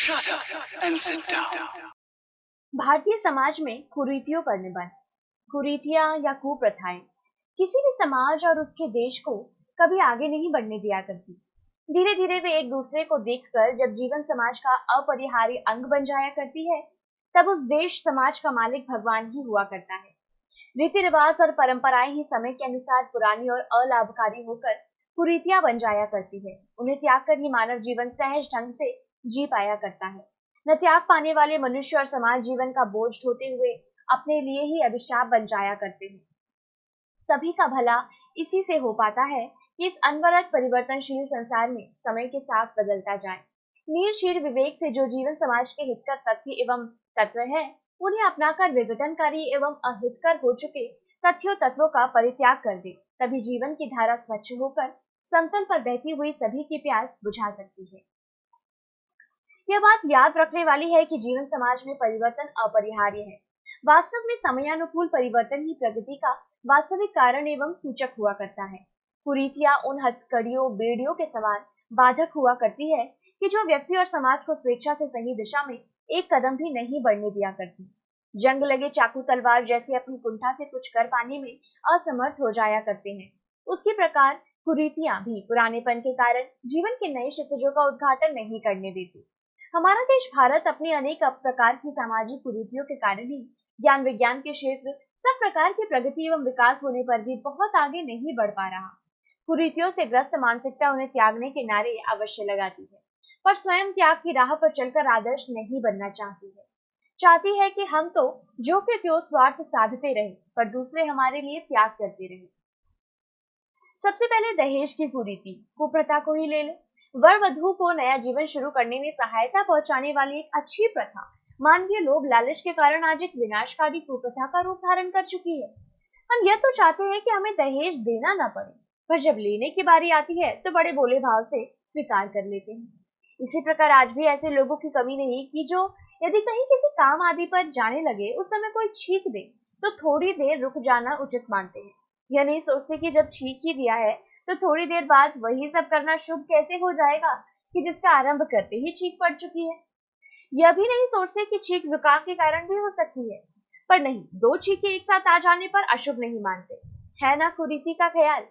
Shut up and sit down. Bharatiya Samaj में कुरीतियों पर निबंध। कुरीतियां या कुप्रथाएं किसी भी समाज और उसके देश को कभी आगे नहीं बढ़ने दिया करती। धीरे धीरे वे एक दूसरे को देखकर जब जीवन समाज का अपरिहार्य अंग बन जाया करती है, तब उस देश समाज का मालिक भगवान ही हुआ करता है। रीति रिवाज और परंपराएं ही समय के अनुसार पुरानी और अलाभकारी होकर कुरीतियां बन जाया करती है। उन्हें त्याग कर ही मानव जीवन सहज ढंग से जी पाया करता है। न त्याग पाने वाले मनुष्य और समाज जीवन का बोझ ढोते हुए अपने लिए ही अभिशाप बन जाया करते हैं। सभी का भला इसी से हो पाता है कि इस अनवरत परिवर्तनशील संसार में समय के साथ बदलता जाए। नीरशीर विवेक से जो जीवन समाज के हितकर तथ्य एवं तत्व है, उन्हें अपनाकर विघटनकारी एवं अहितकर हो चुके तथ्यों तत्वों का परित्याग कर दे, तभी जीवन की धारा स्वच्छ होकर समतल पर बहती हुई सभी की प्यास बुझा सकती है। यह बात याद रखने वाली है कि जीवन समाज में परिवर्तन अपरिहार्य है। वास्तव में समयानुकूल परिवर्तन ही प्रगति का वास्तविक कारण एवं सूचक हुआ करता है। कुरीतियां उन हथकड़ियों बेड़ियों के समान बाधक हुआ करती है कि जो व्यक्ति और समाज को स्वेच्छा से सही दिशा में एक कदम भी नहीं बढ़ने दिया करती। जंग लगे चाकू तलवार जैसे अपनी कुंठा से कुछ कर पाने में असमर्थ हो जाया करते हैं, उसी प्रकार कुरीतियां भी पुरानेपन के कारण जीवन के नए क्षितिजों का उद्घाटन नहीं करने देती। हमारा देश भारत अपनी अनेक प्रकार की सामाजिक कुरीतियों के कारण ही ज्ञान विज्ञान के क्षेत्र सब प्रकार की प्रगति एवं विकास होने पर भी बहुत आगे नहीं बढ़ पा रहा। कुरीतियों से ग्रस्त मानसिकता उन्हें त्यागने के नारे अवश्य लगाती है, पर स्वयं त्याग की राह पर चलकर आदर्श नहीं बनना चाहती है कि हम तो जो के त्यों स्वार्थ साधते रहे, पर दूसरे हमारे लिए त्याग करते रहे। सबसे पहले दहेज की कुरीति, कुप्रथा को ही ले ले। वर वधू को नया जीवन शुरू करने में सहायता पहुंचाने वाली एक अच्छी प्रथा मानवीय लोभ लालच के कारण आज एक विनाशकारी कुप्रथा का रूप धारण कर चुकी है। हम यह तो चाहते हैं कि हमें दहेज देना न पड़े, पर जब लेने की बारी आती है तो बड़े भोले भाव से स्वीकार कर लेते हैं। इसी प्रकार आज भी ऐसे लोगों की कमी नहीं कि जो यदि कहीं किसी काम आदि पर जाने लगे, उस समय कोई छींक दे तो थोड़ी देर रुक जाना उचित मानते हैं। यह नहीं सोचते कि जब छींक ही दिया है तो थोड़ी देर बाद वही सब करना शुभ कैसे हो जाएगा कि जिसका आरंभ करते ही छींक पड़ चुकी है। यह भी नहीं सोचते कि छींक जुकाम के कारण भी हो सकती है, पर नहीं, दो छींके एक साथ आ जाने पर अशुभ नहीं मानते, है ना कुरीति का ख्याल।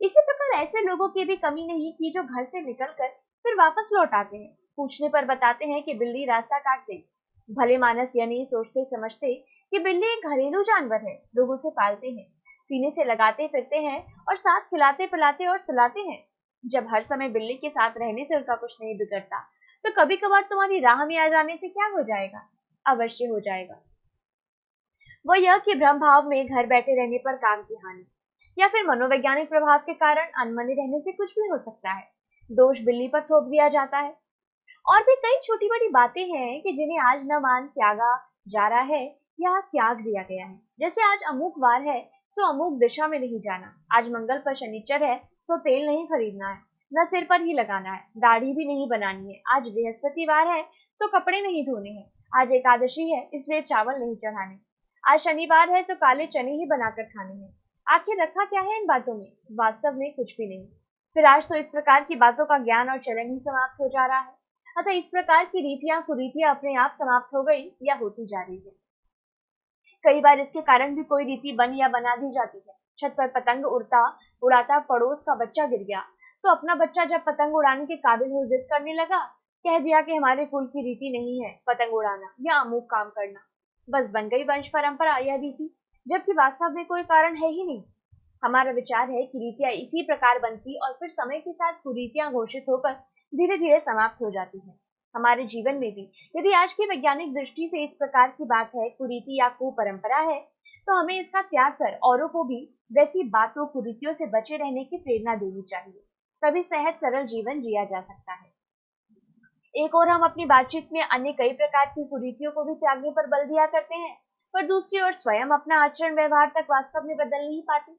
इसी प्रकार ऐसे लोगों की भी कमी नहीं कि जो घर से निकलकर फिर वापस लौट आते हैं, पूछने पर बताते हैं कि बिल्ली रास्ता काट गई। भले मानस यह नहीं सोचते समझते कि बिल्ली एक घरेलू जानवर है, लोग उसे पालते हैं, सीने से लगाते फिरते हैं और साथ खिलाते पिलाते और सुलाते हैं। जब हर समय बिल्ली के साथ रहने से उनका कुछ नहीं बिगड़ता, तो कभी कभार तुम्हारी राह में आ जाने से क्या हो जाएगा? अवश्य हो जाएगा। वह यह कि भ्रम भाव में घर बैठे रहने पर काम की हानि, या फिर मनोवैज्ञानिक प्रभाव के कारण अनमने रहने से कुछ भी हो सकता है। दोष बिल्ली पर थोप दिया जाता है। और भी कई छोटी बड़ी बातें हैं कि जिन्हें आज न मान त्यागा जा रहा है या त्याग दिया गया है। जैसे आज अमुक वार है सो अमुक दिशा में नहीं जाना, आज मंगल पर शनिचर है सो तेल नहीं खरीदना है, न सिर पर ही लगाना है, दाढ़ी भी नहीं बनानी है, आज बृहस्पतिवार है सो कपड़े नहीं धोने हैं, आज एकादशी है इसलिए चावल नहीं चढ़ाने, आज शनिवार है सो काले चने ही बनाकर खाने हैं। आखिर रखा क्या है इन बातों में? वास्तव में कुछ भी नहीं। फिर आज तो इस प्रकार की बातों का ज्ञान और चलन ही समाप्त हो जा रहा है। अतः इस प्रकार की रीतियां कुरीतियां अपने आप समाप्त हो गई या होती जा रही है। कई बार इसके कारण भी कोई रीति बन या बना दी जाती है। छत पर पतंग उड़ाता पड़ोस का बच्चा गिर गया, तो अपना बच्चा जब पतंग उड़ाने के काबिल हो जिद करने लगा, कह दिया कि हमारे कुल की रीति नहीं है पतंग उड़ाना या अमुक काम करना। बस बन गई वंश परंपरा या रीति, जबकि वास्तव में कोई कारण है ही नहीं। हमारा विचार है कि रीतियां इसी प्रकार बनती और फिर समय के साथ कुरीतियां घोषित होकर धीरे धीरे समाप्त हो जाती है। हमारे जीवन में भी यदि आज की वैज्ञानिक दृष्टि से इस प्रकार की बात है, कुरीति या कुपरंपरा है, तो हमें इसका त्याग कर औरों को भी वैसी बातों कुरीतियों से बचे रहने की प्रेरणा देनी चाहिए। तभी सहज सरल जीवन जिया जा सकता है। एक और हम अपनी बातचीत में अन्य कई प्रकार की कुरीतियों को भी त्यागने पर बल दिया करते हैं, पर दूसरी ओर स्वयं अपना आचरण व्यवहार तक वास्तव में बदल नहीं पाते।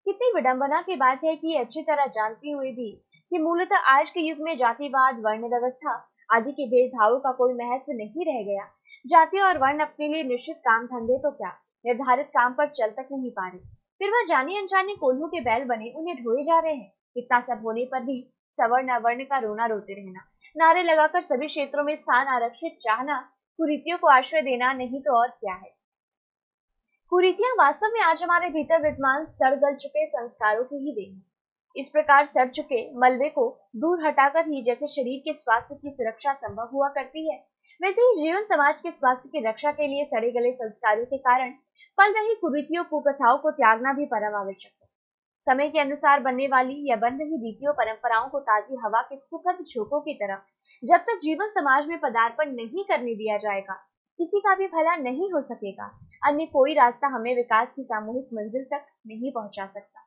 कितनी विडंबना की बात है कि अच्छी तरह जानते हुए भी कि मूलतः आज के युग में जातिवाद, वर्ण व्यवस्था आदि के भेदभावों का कोई महत्व नहीं रह गया। जाति और वर्ण अपने लिए निश्चित काम धंधे तो क्या, निर्धारित काम पर चल तक नहीं पा रहे, फिर वह जाने अनजाने कोल्हू के बैल बने उन्हें ढोए जा रहे हैं। इतना सब होने पर भी सवर्ण अवर्ण का रोना रोते रहना, नारे लगाकर सभी क्षेत्रों में स्थान आरक्षित चाहना कुरीतियों को आश्रय देना नहीं तो और क्या है। कुरीतियां वास्तव में आज हमारे भीतर विद्यमान सड़ गल चुके संस्कारों की ही देन है। इस प्रकार सड़ चुके मलबे को दूर हटाकर ही जैसे शरीर के स्वास्थ्य की सुरक्षा संभव हुआ करती है, वैसे ही जीवन समाज के स्वास्थ्य की रक्षा के लिए सड़े गले संस्कारों के कारण पल रही कुरीतियों कुप्रथाओं को त्यागना भी परम आवश्यक है। समय के अनुसार बनने वाली या बन रही रीतियों परंपराओं को ताजी हवा के सुखद झोंकों की तरह जब तक जीवन समाज में पदार्पण नहीं करने दिया जाएगा, किसी का भी भला नहीं हो सकेगा। अन्य कोई रास्ता हमें विकास की सामूहिक मंजिल तक नहीं पहुंचा सकता।